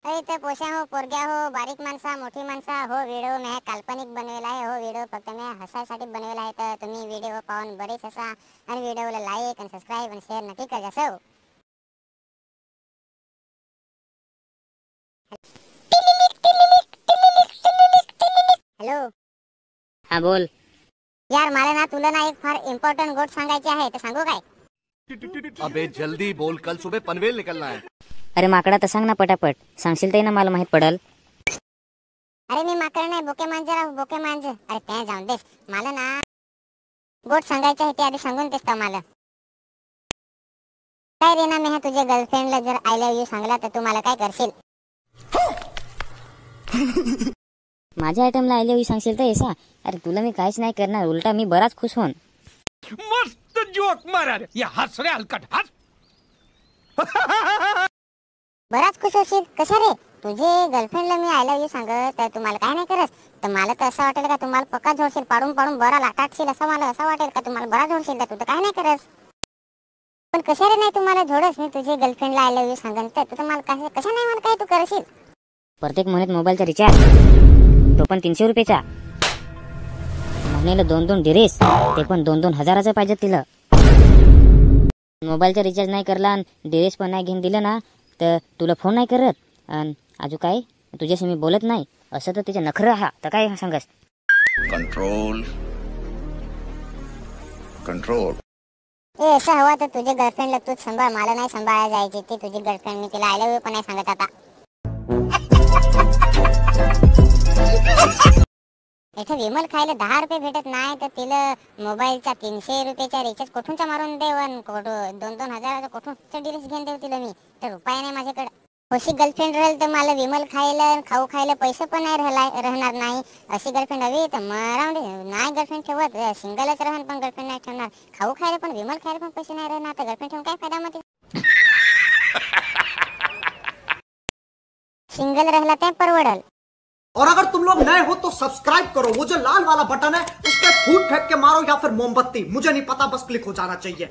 अरे ते पोशा हो पोरग्या हो बारीक माणसा मोठी माणसा हो व्हिडिओ मी काल्पनिक बनवेला आहे हो व्हिडिओ फक्त मी हसायसाठी बनवेला आहे तर तुम्ही व्हिडिओ पाहून बरेच हसा आणि व्हिडिओला लाईक आणि सबस्क्राईब आणि शेअर नक्की करा सो हॅलो हा बोल. यार मला ना तुला ना एक फार इम्पॉर्टंट गोष्ट सांगायची आहे तर सांगू काय? अबे जल्दी बोल, कल सुबह पनवेल निकलना है. अरे माकडा तर सांग ना पटापट, सांगशील ते ना मला माहित पडल. अरे मी माकड नाही बोके मांजर बोके मांजर. अरे त्या जाऊन दे मला ना गोष्ट सांगायची आहे ते आधी सांगून तेच तर मला काय रे ना मी तुझ्या गर्लफ्रेंडला जर आय लव्ह यू सांगला तर तू मला काय करशील? माझ्या आयटमला आय लव्ह यू सांगशील तर ऐसा? अरे तुला मी काहीच नाही करणार, उलटा मी बराच खुश होन. मस्त जोक मारा रे, या हस रे हलकट हस. बराच खुश होशील कशा रे? तुझे गर्लफ्रेंडला मी आय लव्ह यू सांगत तर तुम्हाला काय नाही करत तर मला तर असं वाटेल का तुम्हाला पक्का झोडशील पाडून पाडून बरा लाटाटशील असं मला असं वाटेल का तुम्हाला बरा झोडशील तर तू तर काय नाही करत. पण कशा रे नाही तुम्हाला झोडस मी तुझे गर्लफ्रेंडला आय लव्ह यू सांगन तर तू मला कशा नाही मला काय तू करशील? प्रत्येक महिन्यात मोबाईलचा रिचार्ज, तो पण 300 रुपयाचा. महिन्याला 2-2 ड्रेस, ते पण 2-2 हजाराचं पाहिजे तिला. मोबाईलचा रिचार्ज नाही करला आणि ड्रेस पण नाही घेऊन दिलं ना तर तुला फोन नाही करत आणि अजून काय तुझ्याशी मी बोलत नाही असं तर तिच्या नखरं हा तर काय सांगस. Control control. ए असं हवा तर तुझ्या गर्लफ्रेंडला तूच सांभाळ, मला नाही सांभाळायला जायची. ती तुझी गर्लफ्रेंड मी तिला आय लव्ह यू पण नाही सांगत आता. इथे विमल खायला 10 रुपये भेटत नाही तर तिला मोबाईलचा 300 रुपयाचा रिचार्ज कुठूनचा मारून देवन 2-2 हजाराचा कुठूनचा ड्रेस घेऊन देऊ तिला मी तर रुपया नाही माझ्याकडे. अशी गर्लफ्रेंड राहील तर मला विमल खायला खाऊ खायला पैसे पण नाही राहणार नाही. अशी गर्लफ्रेंड हवी तर राहून दे नाही गर्लफ्रेंड ठेवत सिंगलच राहून पण गर्लफ्रेंड नाही ठेवणार. खाऊ खायला पण विमल खायला पण पैसे नाही राहणार तर गर्लफ्रेंड ठेवून काय फायदा मध्ये? सिंगल राहिला ते परवडल. और अगर तुम लोग नए हो तो सब्सक्राइब करो, वो जो लाल वाला बटन है उस पर फूट फेंक के मारो या फिर मोमबत्ती, मुझे नहीं पता, बस क्लिक हो जाना चाहिए.